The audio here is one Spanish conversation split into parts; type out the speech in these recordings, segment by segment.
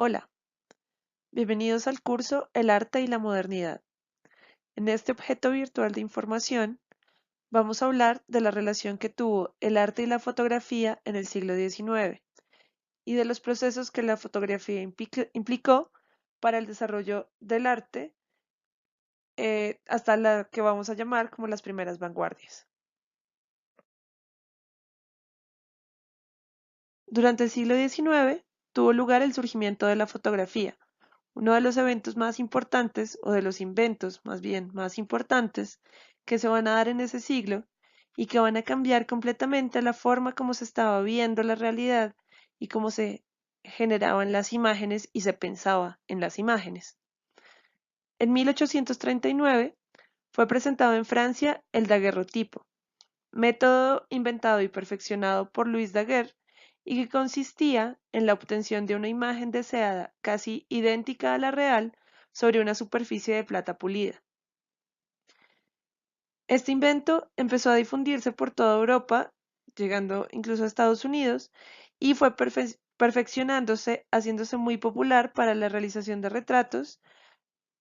Hola, bienvenidos al curso El arte y la modernidad. En este objeto virtual de información vamos a hablar de la relación que tuvo el arte y la fotografía en el siglo XIX y de los procesos que la fotografía implicó para el desarrollo del arte hasta la que vamos a llamar como las primeras vanguardias. Durante el siglo XIX tuvo lugar el surgimiento de la fotografía, uno de los eventos más importantes, o de los inventos más bien más importantes, que se van a dar en ese siglo y que van a cambiar completamente la forma como se estaba viendo la realidad y cómo se generaban las imágenes y se pensaba en las imágenes. En 1839 fue presentado en Francia el daguerrotipo, método inventado y perfeccionado por Louis Daguerre y que consistía en la obtención de una imagen deseada casi idéntica a la real sobre una superficie de plata pulida. Este invento empezó a difundirse por toda Europa, llegando incluso a Estados Unidos, y fue perfeccionándose, haciéndose muy popular para la realización de retratos,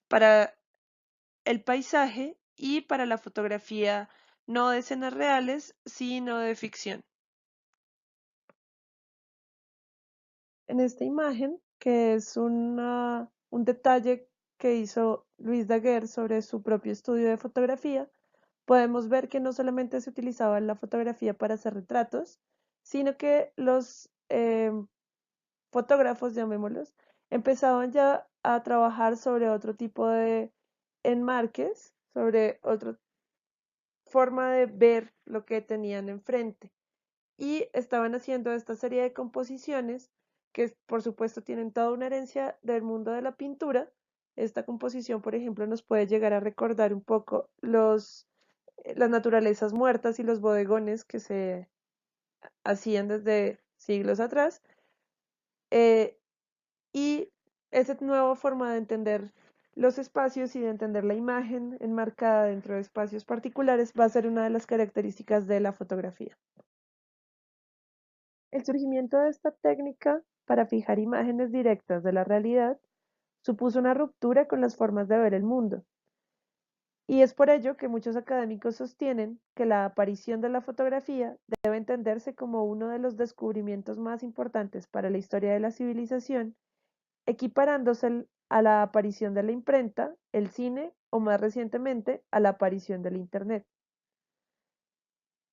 para el paisaje y para la fotografía no de escenas reales, sino de ficción. En esta imagen, que es un detalle que hizo Luis Daguerre sobre su propio estudio de fotografía, podemos ver que no solamente se utilizaba la fotografía para hacer retratos, sino que los fotógrafos, llamémoslos, empezaban ya a trabajar sobre otro tipo de enmarques, sobre otra forma de ver lo que tenían enfrente y estaban haciendo esta serie de composiciones que por supuesto tienen toda una herencia del mundo de la pintura. Esta composición, por ejemplo, nos puede llegar a recordar un poco las naturalezas muertas y los bodegones que se hacían desde siglos atrás. eh, y esa nueva forma de entender los espacios y de entender la imagen enmarcada dentro de espacios particulares va a ser una de las características de la fotografía. El surgimiento de esta técnica para fijar imágenes directas de la realidad supuso una ruptura con las formas de ver el mundo, y es por ello que muchos académicos sostienen que la aparición de la fotografía debe entenderse como uno de los descubrimientos más importantes para la historia de la civilización, equiparándose a la aparición de la imprenta, el cine o más recientemente a la aparición del Internet.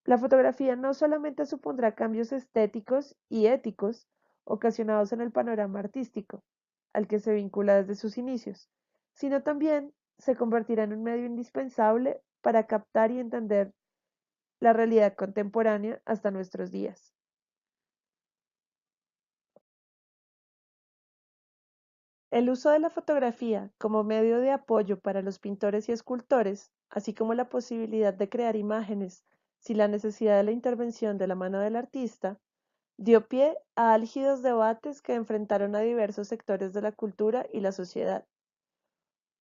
La fotografía no solamente supondrá cambios estéticos y éticos ocasionados en el panorama artístico, al que se vincula desde sus inicios, sino también se convertirá en un medio indispensable para captar y entender la realidad contemporánea hasta nuestros días. El uso de la fotografía como medio de apoyo para los pintores y escultores, así como la posibilidad de crear imágenes sin la necesidad de la intervención de la mano del artista, dio pie a álgidos debates que enfrentaron a diversos sectores de la cultura y la sociedad.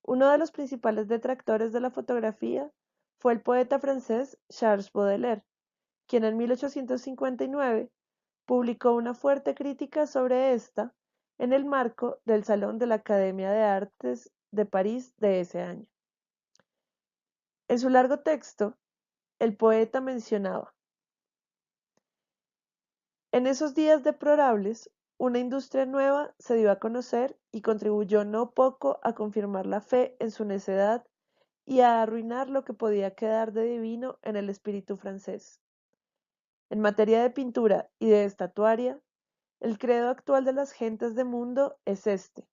Uno de los principales detractores de la fotografía fue el poeta francés Charles Baudelaire, quien en 1859 publicó una fuerte crítica sobre esta en el marco del Salón de la Academia de Artes de París de ese año. En su largo texto, el poeta mencionaba: en esos días deplorables, una industria nueva se dio a conocer y contribuyó no poco a confirmar la fe en su necedad y a arruinar lo que podía quedar de divino en el espíritu francés. En materia de pintura y de estatuaria, el credo actual de las gentes de mundo es este: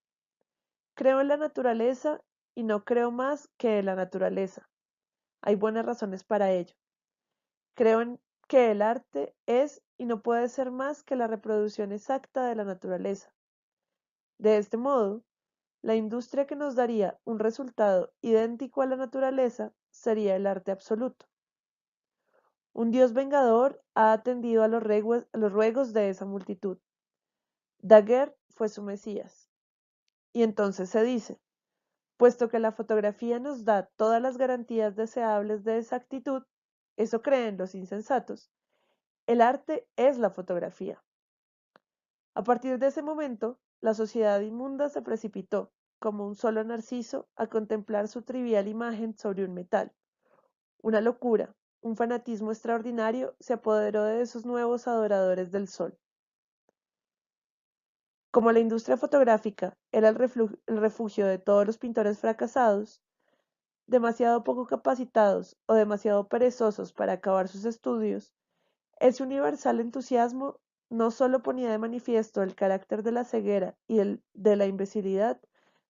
creo en la naturaleza y no creo más que en la naturaleza. Hay buenas razones para ello. Creo en que el arte es y no puede ser más que la reproducción exacta de la naturaleza. De este modo, la industria que nos daría un resultado idéntico a la naturaleza sería el arte absoluto. Un Dios vengador ha atendido a los ruegos de esa multitud. Daguerre fue su Mesías. Y entonces se dice: puesto que la fotografía nos da todas las garantías deseables de exactitud, eso creen los insensatos, el arte es la fotografía. A partir de ese momento, la sociedad inmunda se precipitó, como un solo narciso, a contemplar su trivial imagen sobre un metal. Una locura, un fanatismo extraordinario se apoderó de esos nuevos adoradores del sol. Como la industria fotográfica era el refugio de todos los pintores fracasados, demasiado poco capacitados o demasiado perezosos para acabar sus estudios, ese universal entusiasmo no solo ponía de manifiesto el carácter de la ceguera y de la imbecilidad,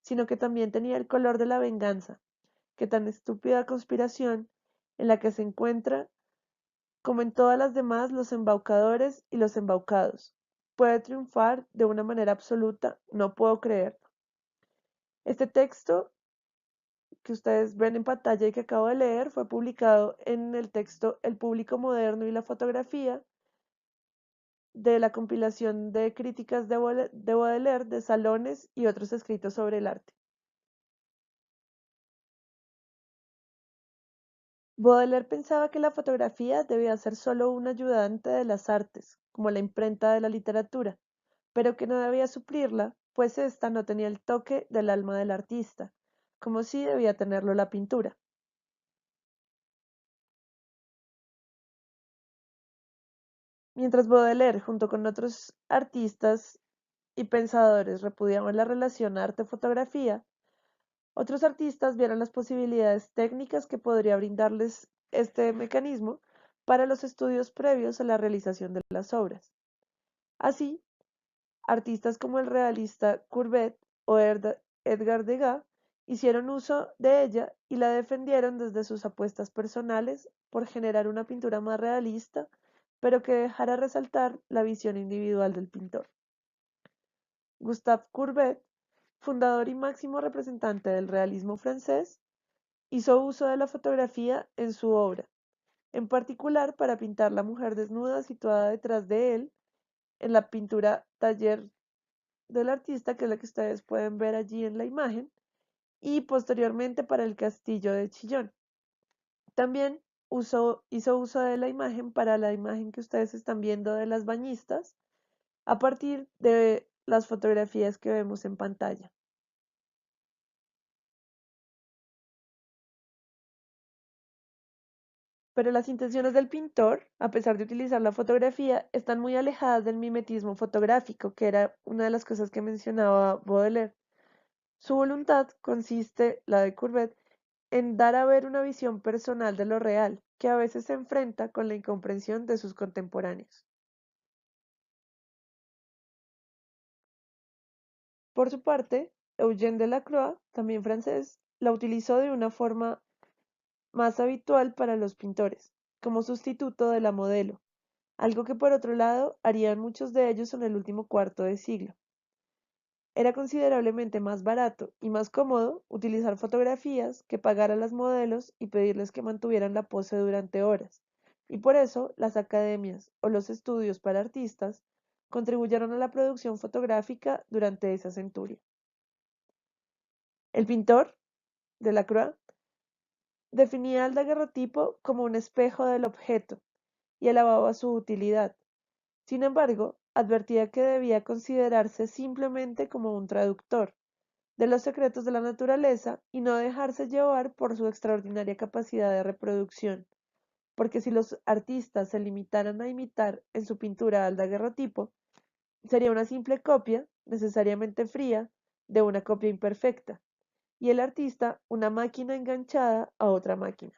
sino que también tenía el color de la venganza, que tan estúpida conspiración, en la que se encuentra, como en todas las demás, los embaucadores y los embaucados, puede triunfar de una manera absoluta, no puedo creerlo. Este texto que ustedes ven en pantalla y que acabo de leer fue publicado en el texto El público moderno y la fotografía de la compilación de críticas de Baudelaire, de Salones y otros escritos sobre el arte. Baudelaire pensaba que la fotografía debía ser solo un ayudante de las artes, como la imprenta de la literatura, pero que no debía suplirla, pues ésta no tenía el toque del alma del artista, como sí debía tenerlo la pintura. Mientras Baudelaire, junto con otros artistas y pensadores, repudiaban la relación arte-fotografía, otros artistas vieron las posibilidades técnicas que podría brindarles este mecanismo para los estudios previos a la realización de las obras. Así, artistas como el realista Courbet o Edgar Degas hicieron uso de ella y la defendieron desde sus apuestas personales por generar una pintura más realista, pero que dejara resaltar la visión individual del pintor. Gustave Courbet, fundador y máximo representante del realismo francés, hizo uso de la fotografía en su obra, en particular para pintar la mujer desnuda situada detrás de él en la pintura Taller del artista, que es la que ustedes pueden ver allí en la imagen, y posteriormente para el castillo de Chillón. También hizo uso de la imagen para la imagen que ustedes están viendo de las bañistas, a partir de las fotografías que vemos en pantalla. Pero las intenciones del pintor, a pesar de utilizar la fotografía, están muy alejadas del mimetismo fotográfico, que era una de las cosas que mencionaba Baudelaire. Su voluntad consiste, la de Courbet, en dar a ver una visión personal de lo real, que a veces se enfrenta con la incomprensión de sus contemporáneos. Por su parte, Eugène Delacroix, también francés, la utilizó de una forma más habitual para los pintores, como sustituto de la modelo, algo que por otro lado harían muchos de ellos en el último cuarto de siglo. Era considerablemente más barato y más cómodo utilizar fotografías que pagar a las modelos y pedirles que mantuvieran la pose durante horas, y por eso las academias o los estudios para artistas contribuyeron a la producción fotográfica durante esa centuria. El pintor, Delacroix, definía al daguerrotipo como un espejo del objeto y alababa su utilidad. Sin embargo, advertía que debía considerarse simplemente como un traductor de los secretos de la naturaleza y no dejarse llevar por su extraordinaria capacidad de reproducción, porque si los artistas se limitaran a imitar en su pintura al daguerrotipo, sería una simple copia, necesariamente fría, de una copia imperfecta, y el artista una máquina enganchada a otra máquina.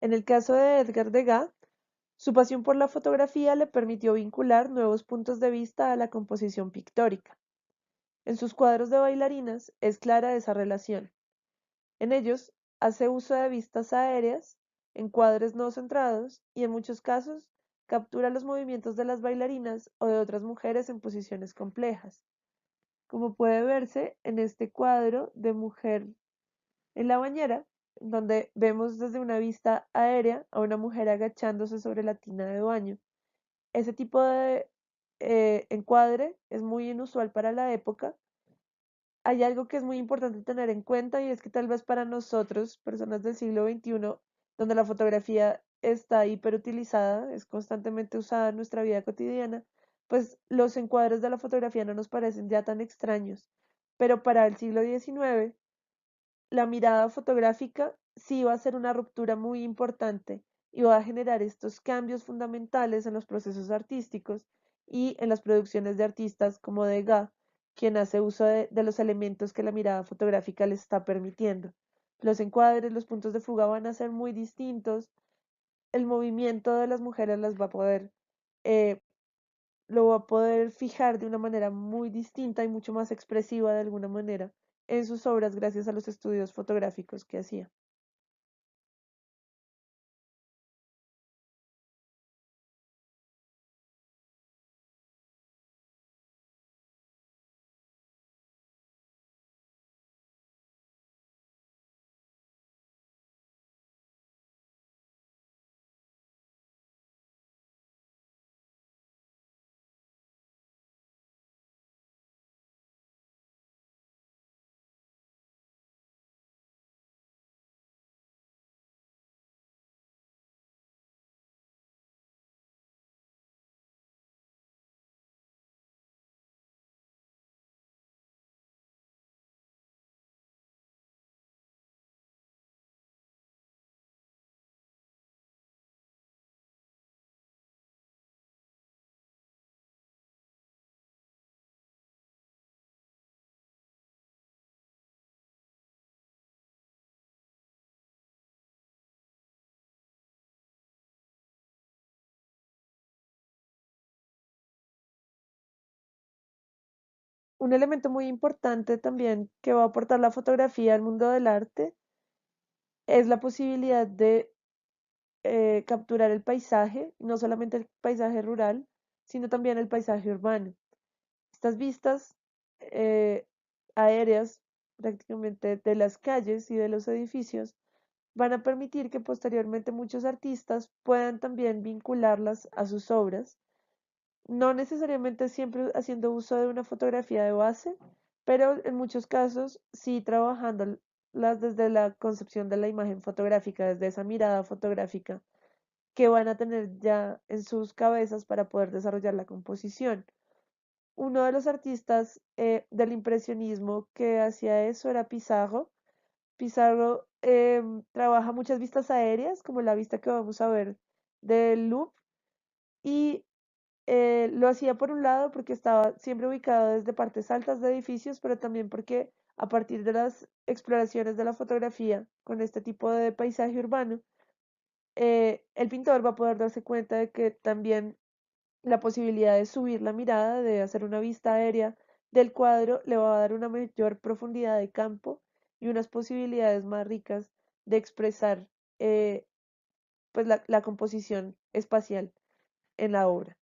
En el caso de Edgar Degas, su pasión por la fotografía le permitió vincular nuevos puntos de vista a la composición pictórica. En sus cuadros de bailarinas es clara esa relación. En ellos hace uso de vistas aéreas, encuadres no centrados y en muchos casos captura los movimientos de las bailarinas o de otras mujeres en posiciones complejas, como puede verse en este cuadro de mujer en la bañera, donde vemos desde una vista aérea a una mujer agachándose sobre la tina de baño. Ese tipo de encuadre es muy inusual para la época. Hay algo que es muy importante tener en cuenta y es que tal vez para nosotros, personas del siglo XXI, donde la fotografía está hiperutilizada, es constantemente usada en nuestra vida cotidiana, pues los encuadres de la fotografía no nos parecen ya tan extraños. Pero para el siglo XIX, la mirada fotográfica sí va a ser una ruptura muy importante y va a generar estos cambios fundamentales en los procesos artísticos y en las producciones de artistas como Degas, quien hace uso de los elementos que la mirada fotográfica les está permitiendo. Los encuadres, los puntos de fuga van a ser muy distintos, el movimiento de las mujeres eh, lo va a poder fijar de una manera muy distinta y mucho más expresiva de alguna manera en sus obras gracias a los estudios fotográficos que hacía. Un elemento muy importante también que va a aportar la fotografía al mundo del arte es la posibilidad de capturar el paisaje, no solamente el paisaje rural, sino también el paisaje urbano. Estas vistas eh, aéreas prácticamente de las calles y de los edificios van a permitir que posteriormente muchos artistas puedan también vincularlas a sus obras, no necesariamente siempre haciendo uso de una fotografía de base, pero en muchos casos sí trabajándolas desde la concepción de la imagen fotográfica, desde esa mirada fotográfica que van a tener ya en sus cabezas para poder desarrollar la composición. Uno de los artistas del impresionismo que hacía eso era Pizarro. Pizarro trabaja muchas vistas aéreas, como la vista que vamos a ver del Louvre, y lo hacía por un lado porque estaba siempre ubicado desde partes altas de edificios, pero también porque a partir de las exploraciones de la fotografía con este tipo de paisaje urbano, el pintor va a poder darse cuenta de que también la posibilidad de subir la mirada, de hacer una vista aérea del cuadro, le va a dar una mayor profundidad de campo y unas posibilidades más ricas de expresar eh, pues la composición espacial en la obra.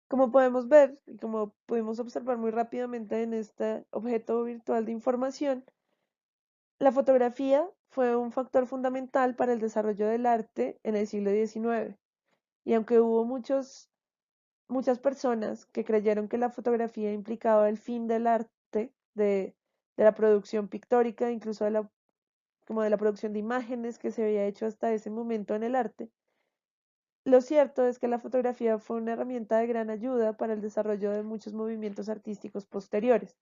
Como podemos ver y como pudimos observar muy rápidamente en este objeto virtual de información, la fotografía fue un factor fundamental para el desarrollo del arte en el siglo XIX. Y aunque hubo muchas personas que creyeron que la fotografía implicaba el fin del arte, de la producción pictórica, incluso como de la producción de imágenes que se había hecho hasta ese momento en el arte, lo cierto es que la fotografía fue una herramienta de gran ayuda para el desarrollo de muchos movimientos artísticos posteriores.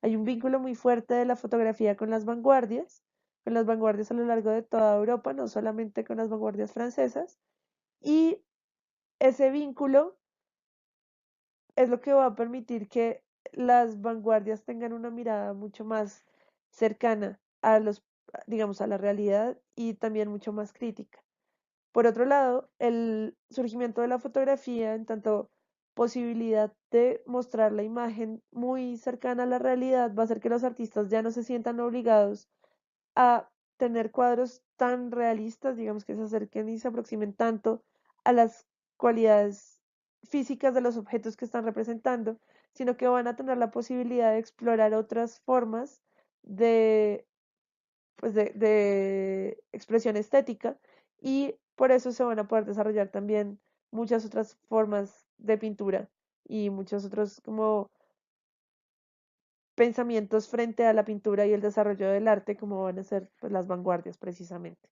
Hay un vínculo muy fuerte de la fotografía con las vanguardias a lo largo de toda Europa, no solamente con las vanguardias francesas, y ese vínculo es lo que va a permitir que las vanguardias tengan una mirada mucho más cercana digamos, a la realidad y también mucho más crítica. Por otro lado, el surgimiento de la fotografía, en tanto posibilidad de mostrar la imagen muy cercana a la realidad, va a hacer que los artistas ya no se sientan obligados a tener cuadros tan realistas, digamos que se acerquen y se aproximen tanto a las cualidades físicas de los objetos que están representando, sino que van a tener la posibilidad de explorar otras formas de, pues de expresión estética y por eso se van a poder desarrollar también muchas otras formas de pintura y muchos otros como pensamientos frente a la pintura y el desarrollo del arte, como van a ser pues, las vanguardias precisamente.